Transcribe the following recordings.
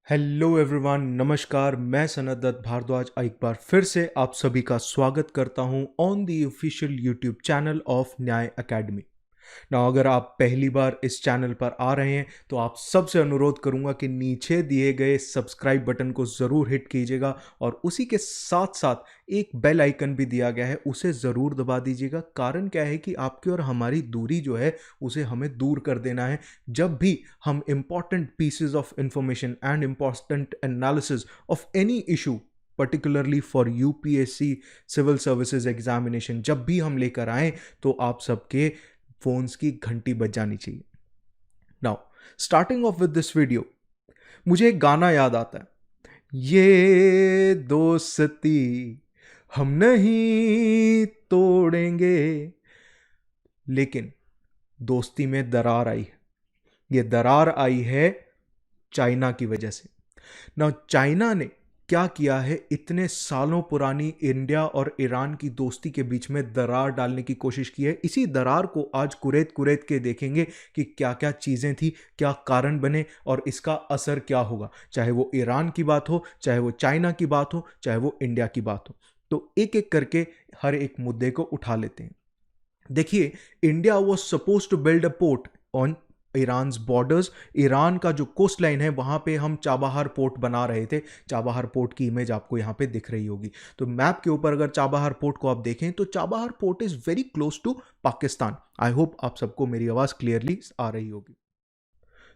Hello everyone, नमस्कार। मैं सनत दत्त भारद्वाज एक बार फिर से आप सभी का स्वागत करता हूं on the official YouTube channel of न्याय एकेडमी। ना अगर आप पहली बार इस चैनल पर आ रहे हैं तो आप सबसे अनुरोध करूंगा कि नीचे दिए गए सब्सक्राइब बटन को ज़रूर हिट कीजिएगा और उसी के साथ साथ एक बेल आइकन भी दिया गया है, उसे ज़रूर दबा दीजिएगा। कारण क्या है कि आपकी और हमारी दूरी जो है उसे हमें दूर कर देना है। जब भी हम important pieces of information and important analysis of any issue particularly for UPSC civil services examination जब भी हम लेकर आए तो आप सबके फोन्स की घंटी बज जानी चाहिए। Now starting of with this video, मुझे एक गाना याद आता है, ये दोस्ती हम नहीं तोड़ेंगे, लेकिन दोस्ती में दरार आई है। ये दरार आई है चाइना की वजह से। ना चाइना ने क्या किया है, इतने सालों पुरानी इंडिया और ईरान की दोस्ती के बीच में दरार डालने की कोशिश की है। इसी दरार को आज कुरेद कुरेद के देखेंगे कि क्या क्या चीज़ें थी, क्या कारण बने और इसका असर क्या होगा, चाहे वो ईरान की बात हो, चाहे वो चाइना की बात हो, चाहे वो इंडिया की बात हो। तो एक एक करके हर एक मुद्दे को उठा लेते हैं। देखिए, India was suppose to build a port on Iran borders. Iran का जो कोस्ट लाइन है वहां पे हम चाबहार पोर्ट बना रहे थे। चाबहार पोर्ट की इमेज आपको यहाँ पे दिख रही होगी। तो मैप के ऊपर अगर चाबहार पोर्ट को आप देखें तो Chabahar port is very close to Pakistan. I hope आप सबको मेरी आवाज क्लियरली आ रही होगी।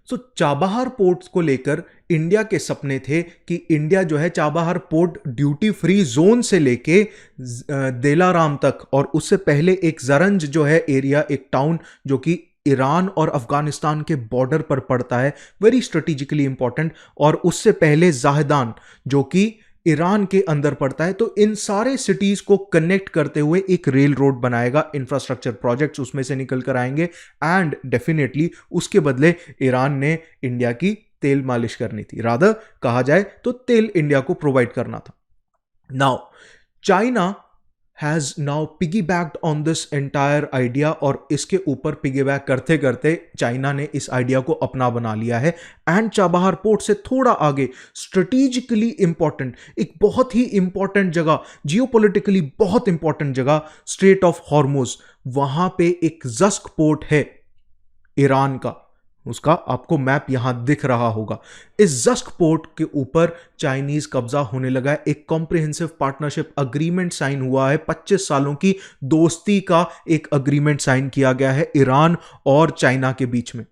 सो चाबहार पोर्ट्स को लेकर इंडिया के सपने थे कि इंडिया जो है Chabahar port duty free zone से लेके देलाराम तक, और उससे पहले एक जरंज जो है एरिया, एक टाउन जो कि ईरान और अफगानिस्तान के बॉर्डर पर पड़ता है, वेरी स्ट्रेटेजिकली इंपॉर्टेंट, और उससे पहले जाहदान जो कि ईरान के अंदर पड़ता है। तो इन सारे सिटीज को कनेक्ट करते हुए एक रेल रोड बनाएगा, इंफ्रास्ट्रक्चर प्रोजेक्ट्स उसमें से निकल कर आएंगे। एंड डेफिनेटली उसके बदले ईरान ने इंडिया की तेल मालिश करनी थी, रादर कहा जाए तो तेल इंडिया को प्रोवाइड करना था। Now China has now piggy backed on this entire idea, और इसके ऊपर पिगी बैक करते करते चाइना ने इस आइडिया को अपना बना लिया है। एंड चाबहार पोर्ट से थोड़ा आगे स्ट्रेटेजिकली इंपॉर्टेंट, एक बहुत ही इंपॉर्टेंट जगह, जियोपॉलिटिकली बहुत इंपॉर्टेंट जगह, स्ट्रेट ऑफ हॉर्मुज, वहां पे एक जस्क पोर्ट है ईरान का। उसका आपको मैप यहां दिख रहा होगा। इस जस्क पोर्ट के ऊपर चाइनीज कब्जा होने लगा है। एक कॉम्प्रिहेंसिव पार्टनरशिप अग्रीमेंट साइन हुआ है, 25 सालों की दोस्ती का एक अग्रीमेंट साइन किया गया है ईरान और चाइना के बीच में।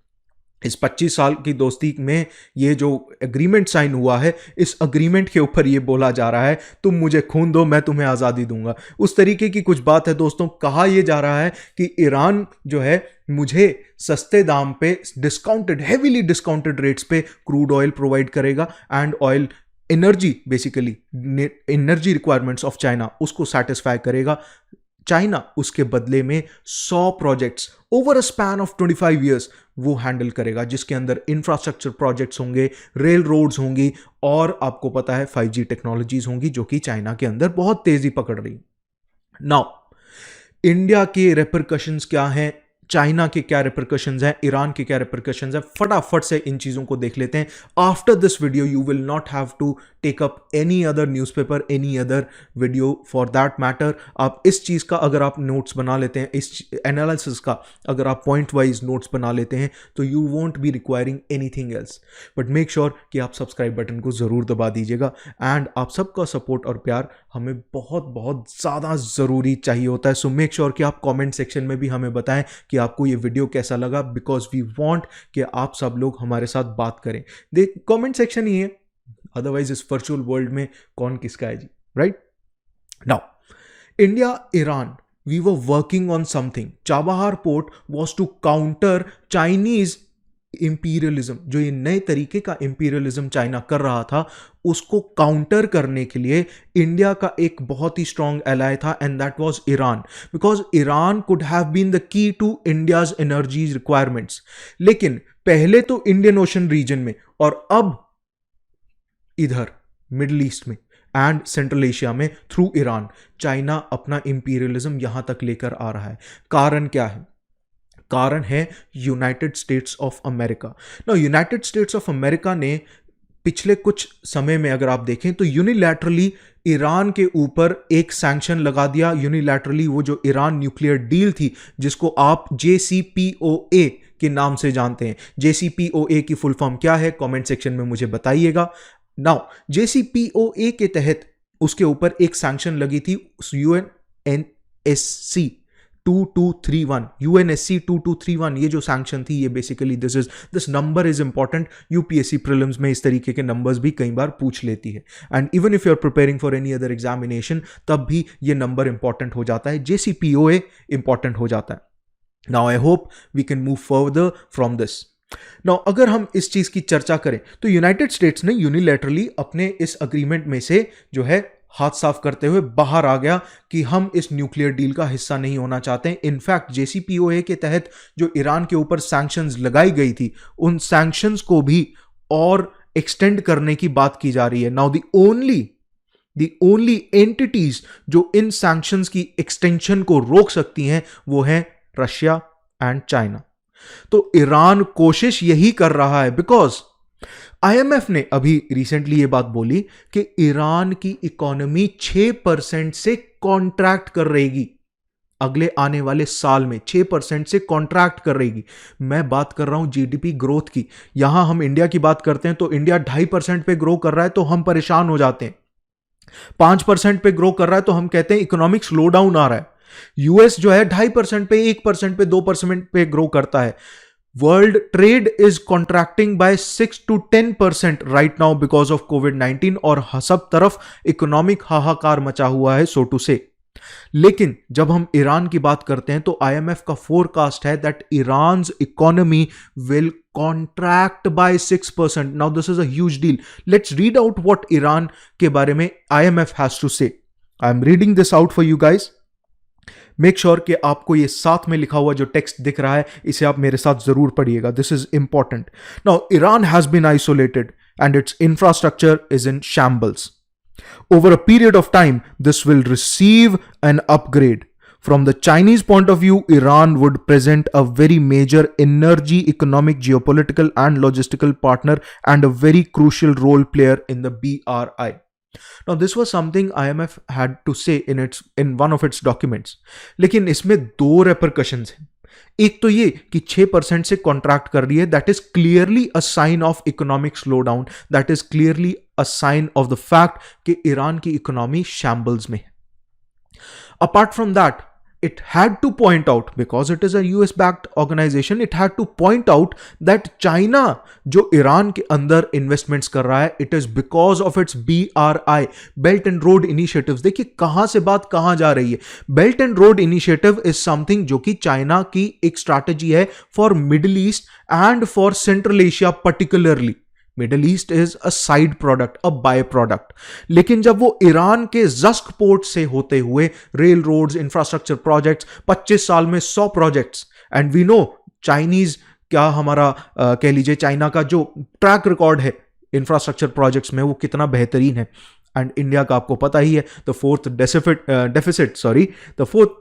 इस 25 साल की दोस्ती में ये जो एग्रीमेंट साइन हुआ है, इस अग्रीमेंट के ऊपर ये बोला जा रहा है तुम मुझे खून दो मैं तुम्हें आज़ादी दूंगा। उस तरीके की कुछ बात है दोस्तों। कहा यह जा रहा है कि ईरान जो है मुझे सस्ते दाम पे, डिस्काउंटेड, हेवीली डिस्काउंटेड रेट्स पे क्रूड ऑयल प्रोवाइड करेगा and oil energy, basically energy requirements of China उसको सेटिस्फाई करेगा। चाइना उसके बदले में 100 projects over a span of 25 years वो हैंडल करेगा, जिसके अंदर इंफ्रास्ट्रक्चर प्रोजेक्ट्स होंगे, रेल रोड्स होंगी, और आपको पता है 5G टेक्नोलॉजीज होंगी जो कि चाइना के अंदर बहुत तेजी पकड़ रही। नाउ इंडिया के रेपरकशंस क्या हैं, चाइना के क्या रिपरकशंस हैं, ईरान के क्या रिपरकशंस हैं, फटाफट से इन चीज़ों को देख लेते हैं। After this video you will not have to take up any other newspaper, any other video for that matter. आप इस चीज़ का अगर आप नोट्स बना लेते हैं, इस एनालिसिस का अगर आप पॉइंट वाइज नोट्स बना लेते हैं, तो you want be requiring anything else. But make sure कि आप सब्सक्राइब बटन को ज़रूर दबा दीजिएगा। एंड आप सबका सपोर्ट और प्यार हमें बहुत बहुत ज़्यादा ज़रूरी चाहिए होता है। सो मेक श्योर कि आप कॉमेंट सेक्शन में भी हमें बताएं कि आपको ये वीडियो कैसा लगा, बिकॉज वी वांट कि आप सब लोग हमारे साथ बात करें। देख, कमेंट सेक्शन ही है, अदरवाइज इस वर्चुअल वर्ल्ड में कौन किसका है जी, right? Now India Iran, we were working on something. Chabahar port was to counter Chinese imperialism. जो ये नए तरीके का इंपीरियलिज्म चाइना कर रहा था, उसको काउंटर करने के लिए इंडिया का एक बहुत ही स्ट्रॉन्ग एलाय था, and that was Iran, because Iran could have been the key to India's energy requirements. लेकिन पहले तो इंडियन ओशन रीजन में, और अब इधर मिडिल ईस्ट में एंड सेंट्रल एशिया में थ्रू ईरान, चाइना अपना इंपीरियलिज्म यहां तक लेकर आ रहा है। कारण क्या है? कारण है यूनाइटेड स्टेट्स ऑफ अमेरिका। ना यूनाइटेड स्टेट्स ऑफ अमेरिका ने पिछले कुछ समय में अगर आप देखें तो यूनिलैटरली ईरान के ऊपर एक सैंक्शन लगा दिया यूनिलैटरली, वो जो ईरान न्यूक्लियर डील थी जिसको आप JCPOA के नाम से जानते हैं। JCPOA की फुल फॉर्म क्या है, कमेंट सेक्शन में मुझे बताइएगा। नाउ JCPOA के तहत उसके ऊपर एक सैंक्शन लगी थी UNSC 2231 ये जो सैंक्शन थी, ये basically this number is important. UPSC prelims में इस तरीके के नंबर्स भी कई बार पूछ लेती है, and even if you are preparing for any other examination तब भी ये नंबर इंपॉर्टेंट हो जाता है, JCPOA इंपॉर्टेंट हो जाता है। Now I hope we can move further from this. Now अगर हम इस चीज की चर्चा करें तो यूनाइटेड स्टेट्स ने यूनिलैटरली अपने इस अग्रीमेंट में से जो है हाथ साफ करते हुए बाहर आ गया कि हम इस न्यूक्लियर डील का हिस्सा नहीं होना चाहते हैं। इनफैक्ट JCPOA के तहत जो ईरान के ऊपर सैंक्शंस लगाई गई थी, उन सैंक्शंस को भी और एक्सटेंड करने की बात की जा रही है। नाउ द ओनली एंटिटीज जो इन सैंक्शंस की एक्सटेंशन को रोक सकती हैं वो है रशिया एंड चाइना। तो ईरान कोशिश यही कर रहा है, बिकॉज IMF ने अभी रिसेंटली ये बात बोली कि ईरान की इकोनॉमी 6% से कॉन्ट्रैक्ट कर रहेगी अगले आने वाले साल में, 6% से कॉन्ट्रैक्ट कर रहेगी। मैं बात कर रहा हूं GDP ग्रोथ की। यहां हम इंडिया की बात करते हैं तो इंडिया 2.5% पे ग्रो कर रहा है तो हम परेशान हो जाते हैं, 5% पे ग्रो कर रहा है तो हम कहते हैं इकोनॉमिक स्लो डाउन आ रहा है। US जो है 2.5% पे, 1% पे, 2% पे ग्रो करता है। World trade is contracting by 6 to 10% right now because of COVID-19 और सब तरफ इकोनॉमिक हाहाकार मचा हुआ है, सो टू से। लेकिन जब हम ईरान की बात करते हैं तो IMF का फोरकास्ट है that Iran's economy will contract by 6%। Now this is a huge deal. Let's read out what Iran के बारे में IMF हैज टू से। I am reading this out for you guys. Make sure कि आपको ये साथ में लिखा हुआ जो टेक्स्ट दिख रहा है इसे आप मेरे साथ जरूर पढ़िएगा, this is important. Now Iran has been isolated and its infrastructure is in shambles. Over a period of time, this will receive an upgrade. From the Chinese point of view, Iran would present a very major energy, economic, geopolitical, and logistical partner and a very crucial role player in the BRI. Now, this was something IMF had to say in one of its documents. लेकिन इसमें दो repercussions हैं। एक तो ये कि 6% से contract कर रही है, that is clearly a sign of economic slow down, that is clearly a sign of the fact कि ईरान की इकोनॉमी शैम्बल्स में है। Apart from that, it had to point out, because it is a US backed organization, it had to point out that China जो Iran के अंदर investments कर रहा है, it is because of its BRI, Belt and Road Initiatives। देखिए कहां से बात कहां जा रही है। Belt and Road Initiative is something जो कि चाइना की एक स्ट्रैटेजी है for middle east and for central Asia particularly. Middle east is a side product, a by product. लेकिन जब वो ईरान के जस्क पोर्ट से होते हुए रेल रोड्स, इंफ्रास्ट्रक्चर प्रोजेक्ट्स, 25 साल में 100 projects, and we know Chinese क्या हमारा कह लीजिए चाइना का जो ट्रैक रिकॉर्ड है इंफ्रास्ट्रक्चर प्रोजेक्ट्स में वो कितना बेहतरीन है। एंड इंडिया का आपको पता ही है, the fourth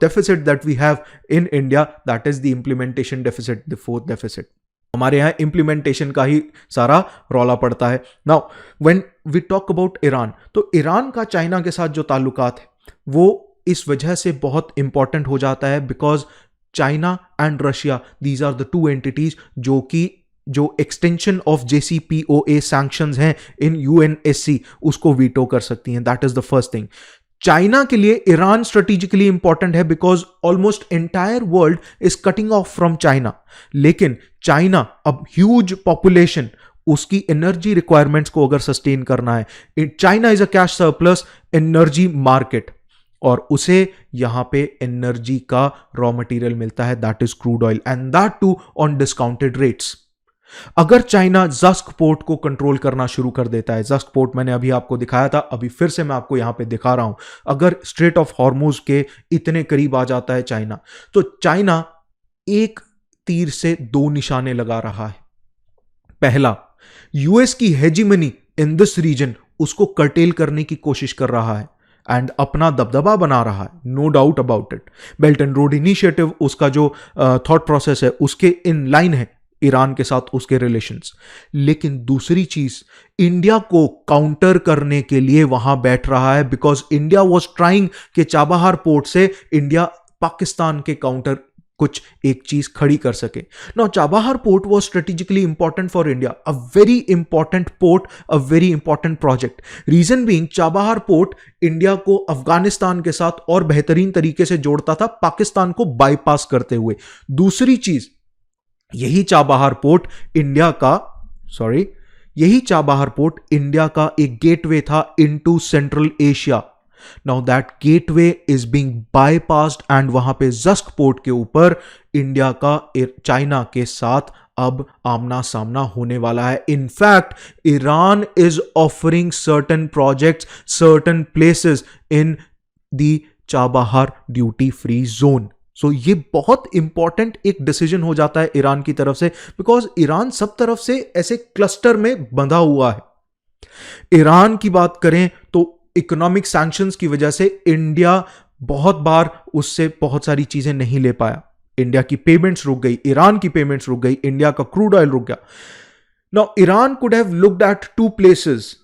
deficit that we have in India, that is the implementation deficit, the fourth deficit. हमारे यहां इंप्लीमेंटेशन का ही सारा रौला पड़ता है। Now when we talk about Iran, तो ईरान का चाइना के साथ जो ताल्लुकात है वो इस वजह से बहुत इंपॉर्टेंट हो जाता है because China and Russia, these are the two entities जो एक्सटेंशन ऑफ JCPOA सैंक्शंस हैं इन UNSC उसको वीटो कर सकती हैं। That is the first thing. China के लिए ईरान स्ट्रेटेजिकली इंपॉर्टेंट है because almost entire world is cutting off from China. लेकिन चाइना अब ह्यूज पॉपुलेशन, उसकी एनर्जी रिक्वायरमेंट्स को अगर सस्टेन करना है, China is a cash surplus energy market और उसे यहां पे एनर्जी का रॉ मटेरियल मिलता है, that is crude oil, and that too on discounted rates. अगर चाइना जस्क पोर्ट को कंट्रोल करना शुरू कर देता है, जस्क पोर्ट मैंने अभी आपको दिखाया था, अभी फिर से मैं आपको यहां पे दिखा रहा हूं, अगर स्ट्रेट ऑफ हॉर्मुज के इतने करीब आ जाता है चाइना, तो चाइना एक तीर से दो निशाने लगा रहा है। पहला, यूएस की हेजिमनी इन दिस रीजन उसको कर्टेल करने की कोशिश कर रहा है एंड अपना दबदबा बना रहा है, no doubt about it. Belt and road initiative उसका जो थॉट प्रोसेस है उसके इन लाइन है, ईरान के साथ उसके रिलेशंस। लेकिन दूसरी चीज, इंडिया को काउंटर करने के लिए वहां बैठ रहा है, बिकॉज इंडिया वाज ट्राइंग कि चाबहार पोर्ट से इंडिया पाकिस्तान के काउंटर कुछ एक चीज खड़ी कर सके। Now Chabahar port was strategically important for India, a very important port, a very important project. Reason being, Chabahar port India को अफगानिस्तान के साथ और बेहतरीन तरीके से जोड़ता था, पाकिस्तान को बाईपास करते हुए। दूसरी चीज, यही चाबहार पोर्ट इंडिया का यही चाबहार पोर्ट इंडिया का एक गेटवे था into central Asia. Now that gateway is being bypassed and वहां पे जस्क पोर्ट के ऊपर इंडिया का चाइना के साथ अब आमना सामना होने वाला है। In fact Iran is offering certain projects, certain places in the Chabahar duty free zone. So ये बहुत इंपॉर्टेंट एक डिसीजन हो जाता है ईरान की तरफ से, बिकॉज ईरान सब तरफ से ऐसे क्लस्टर में बंधा हुआ है। ईरान की बात करें तो इकोनॉमिक सैंक्शंस की वजह से इंडिया बहुत बार उससे बहुत सारी चीजें नहीं ले पाया। इंडिया की पेमेंट्स रुक गई, ईरान की पेमेंट्स रुक गई, इंडिया का क्रूड ऑयल रुक गया। Now Iran could have looked at two places.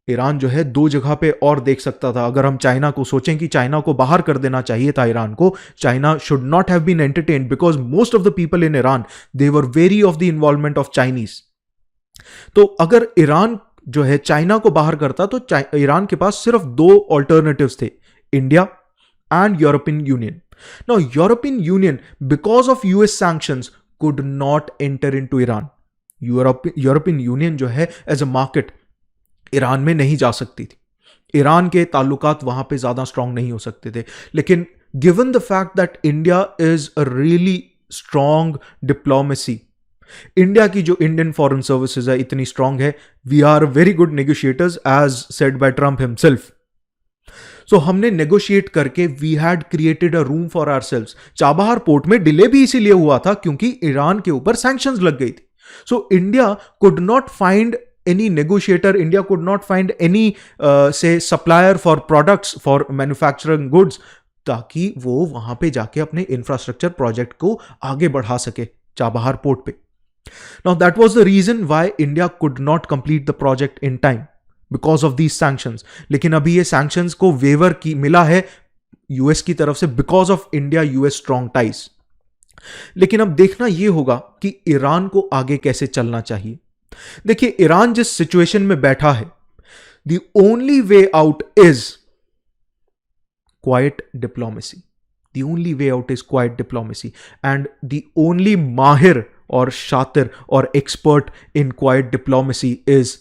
Iran जो है दो जगह पे और देख सकता था। अगर हम चाइना को सोचें कि चाइना को बाहर कर देना चाहिए था ईरान को, China should not have been entertained, because most of the people in Iran they were very of the involvement of Chinese. तो अगर ईरान जो है चाइना को बाहर करता तो ईरान के पास सिर्फ दो ऑल्टरनेटिव्स थे, India and European union. Now European union because of US sanctions could not enter into Iran. European union जो है एज अ मार्केट ईरान में नहीं जा सकती थी, ईरान के ताल्लुकात वहां पे ज्यादा स्ट्रांग नहीं हो सकते थे। लेकिन given the fact that India is a really strong diplomacy, India की जो इंडियन फॉरेन सर्विसेज है इतनी स्ट्रांग है, we are very good negotiators as said by Trump himself. So हमने नेगोशिएट करके we had created a room for ourselves. Chabahar port में delay भी इसीलिए हुआ था क्योंकि ईरान के ऊपर सैंक्शंस लग गई थी। So India could not find any negotiator, India could not find any say supplier for products, for manufacturing goods, ताकि वो वहां पे जाके अपने इंफ्रास्ट्रक्चर प्रोजेक्ट को आगे बढ़ा सके चाबहार पोर्ट पे। Now that was the reason why India could not complete the project in time because of these sanctions. लेकिन अभी ये sanctions को वेवर की मिला है यूएस की तरफ से because of India US strong ties. लेकिन अब देखना ये होगा कि ईरान को आगे कैसे चलना चाहिए। देखिए ईरान जिस सिचुएशन में बैठा है, the only way out is quiet diplomacy. The only way out is quiet diplomacy and the only माहिर और शातिर और expert in quiet diplomacy is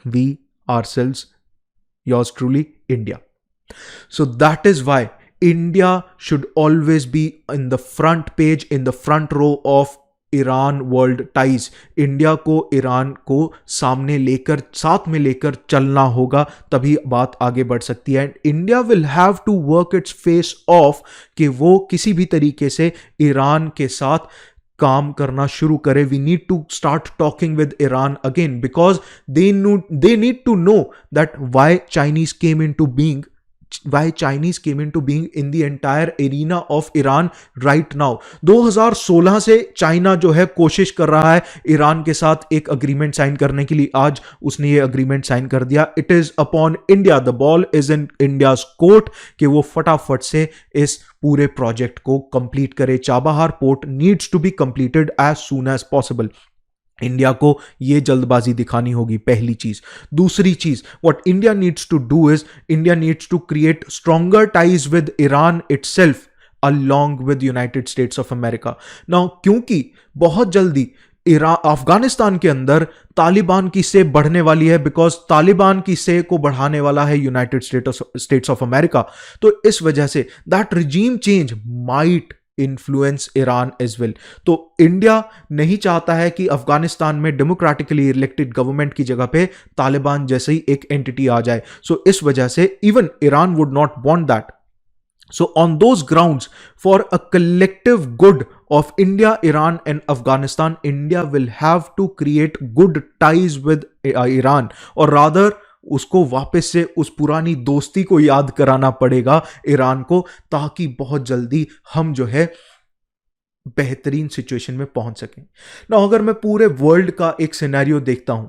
we ourselves, yours truly, India. So that is why India should always be in the front page, in the front row of Iran world ties. India को Iran को सामने लेकर, साथ में लेकर चलना होगा, तभी बात आगे बढ़ सकती है। And India will have to work its face off कि वो किसी भी तरीके से ईरान के साथ काम करना शुरू करे। We need to start talking with Iran again because they need to know that why Chinese came into being, why Chinese came into being in the entire arena of Iran right now. 2016 से China जो है कोशिश कर रहा है Iran के साथ एक अग्रीमेंट साइन करने के लिए। आज उसने ये अग्रीमेंट साइन कर दिया। It is upon India, the ball is in India's court कि वो फटाफट से इस पूरे प्रोजेक्ट को कंप्लीट करे। Chabahar port needs to be completed as soon as possible. India को यह जल्दबाजी दिखानी होगी, पहली चीज। दूसरी चीज, what India needs to do is India needs to create stronger ties with Iran itself along with United States of America. Now क्योंकि बहुत जल्दी अफगानिस्तान के अंदर तालिबान की से बढ़ने वाली है, बिकॉज तालिबान की से को बढ़ाने वाला है यूनाइटेड स्टेट्स ऑफ अमेरिका। तो इस वजह से that regime change might influence Iran as well. तो इंडिया नहीं चाहता है कि अफगानिस्तान में डेमोक्रेटिकली इलेक्टेड गवर्नमेंट की जगह पे तालिबान जैसे ही एक एंटिटी आ जाए। सो इस वजह से even Iran would not want that. So on those grounds, for a collective good of India, Iran and Afghanistan, India will have to create good ties with Iran, or rather उसको वापस से उस पुरानी दोस्ती को याद कराना पड़ेगा ईरान को, ताकि बहुत जल्दी हम जो है बेहतरीन सिचुएशन में पहुंच सकें ना। अगर मैं पूरे वर्ल्ड का एक सिनेरियो देखता हूं,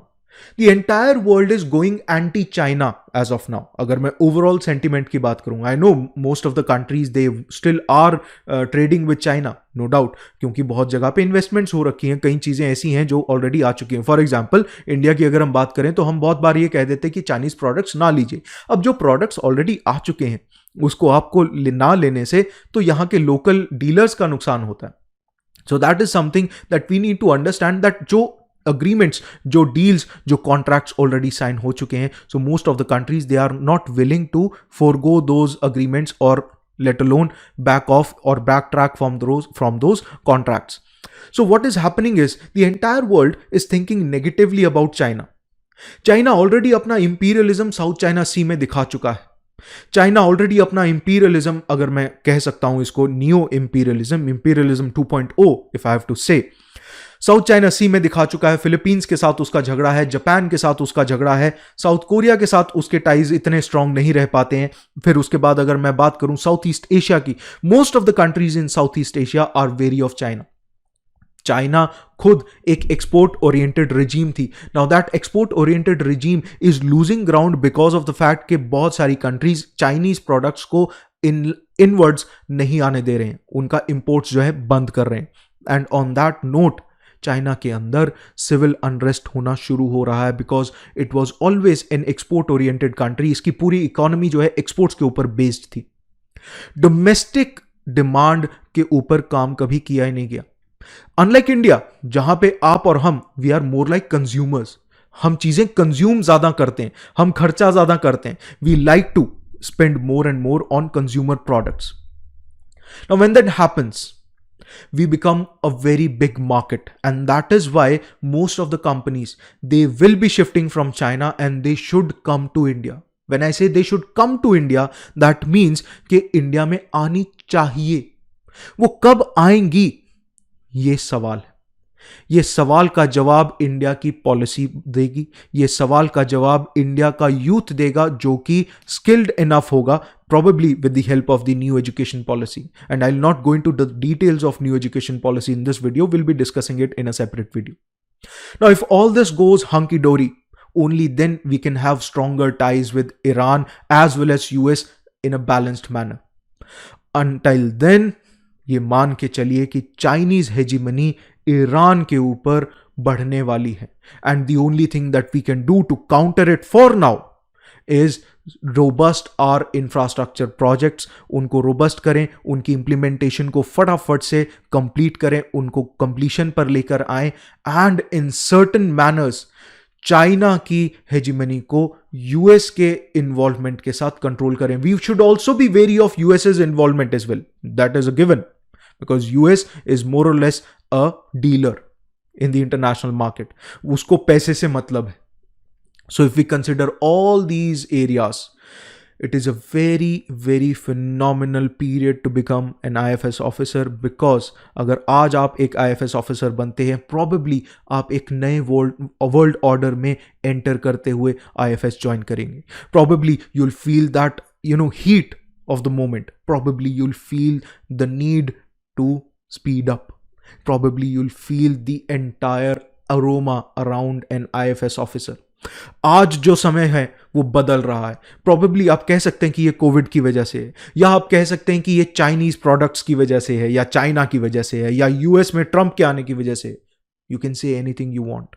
the entire world is going anti China as of now. अगर मैं ओवरऑल सेंटिमेंट की बात करूं, I know most of the countries they still are trading with China, no doubt, क्योंकि बहुत जगह पे इन्वेस्टमेंट्स हो रखी हैं, कई चीजें ऐसी हैं जो ऑलरेडी आ चुकी हैं। फॉर एग्जांपल इंडिया की अगर हम बात करें तो हम बहुत बार ये कह देते हैं कि चाइनीज प्रोडक्ट्स ना लीजिए। अब जो प्रोडक्ट्स ऑलरेडी आ चुके हैं उसको आपको ना लेने से तो यहाँ के लोकल डीलर्स का नुकसान होता है। So that is something that we need to understand, that जो अग्रीमेंट्स, जो डील्स, जो कॉन्ट्रैक्ट्स ऑलरेडी साइन हो चुके हैं, so most of the countries they are not willing to forgo those agreements और let alone back off or backtrack from those contracts. So what is happening is the entire world is thinking negatively about China. China already अपना imperialism south China Sea में दिखा चुका है। China already अपना imperialism, अगर मैं कह सकता हूं इसको neo imperialism 2.0 if I have to say, South China Sea में दिखा चुका है। फिलीपींस के साथ उसका झगड़ा है, जापान के साथ उसका झगड़ा है, साउथ कोरिया के साथ उसके टाइज इतने स्ट्रांग नहीं रह पाते हैं। फिर उसके बाद अगर मैं बात करूं साउथ ईस्ट एशिया की, most of the countries in South East Asia are very of China. China खुद एक एक्सपोर्ट ओरिएंटेड रिजीम थी। Now that export oriented regime is losing ground because of the fact कि बहुत सारी countries Chinese products को inwards नहीं आने दे रहे हैं, उनका इंपोर्ट्स जो है बंद कर रहे हैं। And on that note China के अंदर सिविल अनरेस्ट होना शुरू हो रहा है, because it was always an export oriented country. इसकी पूरी इकोनॉमी जो है एक्सपोर्ट्स के ऊपर बेस्ड थी, डोमेस्टिक डिमांड के ऊपर काम कभी किया ही नहीं गया। अनलाइक इंडिया, जहां पे आप और हम we are more like consumers, हम चीजें कंज्यूम ज्यादा करते हैं, हम खर्चा ज्यादा करते हैं, we like to spend more and more on consumer products. Now when that happens, we become a very big market, and that is why most of the companies, they will be shifting from China and they should come to India. When I say they should come to India, that means कि India में आनी चाहिए। वो कब आएंगी ये सवाल है। ये सवाल का जवाब इंडिया की पॉलिसी देगी, ये सवाल का जवाब इंडिया का यूथ देगा जो कि स्किल्ड इनफ होगा, probably with the help of the new education policy. And I'll not go into the details of new education policy in this video. We'll be discussing it in a separate video. Now, if all this goes hunky-dory, only then we can have stronger ties with Iran as well as US in a balanced manner. Until then, ये मान के चलिए कि Chinese hegemony Iran के ऊपर बढ़ने वाली है, and the only thing that we can do to counter it for now is robust our infrastructure projects. उनको रोबस्ट करें, उनकी इंप्लीमेंटेशन को फटाफट से कंप्लीट करें, उनको कंप्लीशन पर लेकर आएं, and in certain manners China की हेजिमनी को यूएस के इन्वॉल्वमेंट के साथ कंट्रोल करें। We should also be very of US's involvement as well, that is a given, because US is more और less a dealer in the international market, उसको पैसे से मतलब है। So if we consider all these areas, it is a very, very phenomenal period to become an IFS officer, because अगर आज आप एक IFS officer बनते हैं, probably आप एक नए world order में enter करते हुए IFS join करेंगे। Probably you'll feel that, heat of the moment. Probably you'll feel the need to speed up. Probably you'll feel the entire aroma around an IFS officer. आज जो समय है वो बदल रहा है। प्रॉबेबली आप कह सकते हैं कि ये कोविड की वजह से है, या आप कह सकते हैं कि ये चाइनीज प्रोडक्ट्स की वजह से है, या चाइना की वजह से है, या यूएस में ट्रंप के आने की वजह से। You can say anything you want,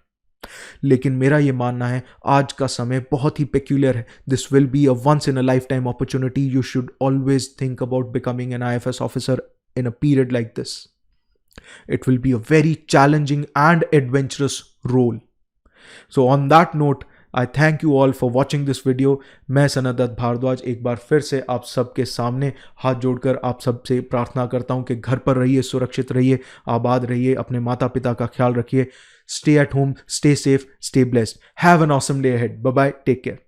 लेकिन मेरा ये मानना है आज का समय बहुत ही पेक्यूलियर है। This will be a once in a lifetime opportunity. You should always think about becoming an IFS officer in a period like this. It will be a very challenging and adventurous role. So on that note, I thank you all for watching this video. मैं सनत दत्त भारद्वाज एक बार फिर से आप सबके सामने हाथ जोड़कर आप सबसे प्रार्थना करता हूं कि घर पर रहिए, सुरक्षित रहिए, आबाद रहिए, अपने माता पिता का ख्याल रखिए. Stay at home, stay safe, stay blessed. Have an awesome day ahead. Bye bye. Take care.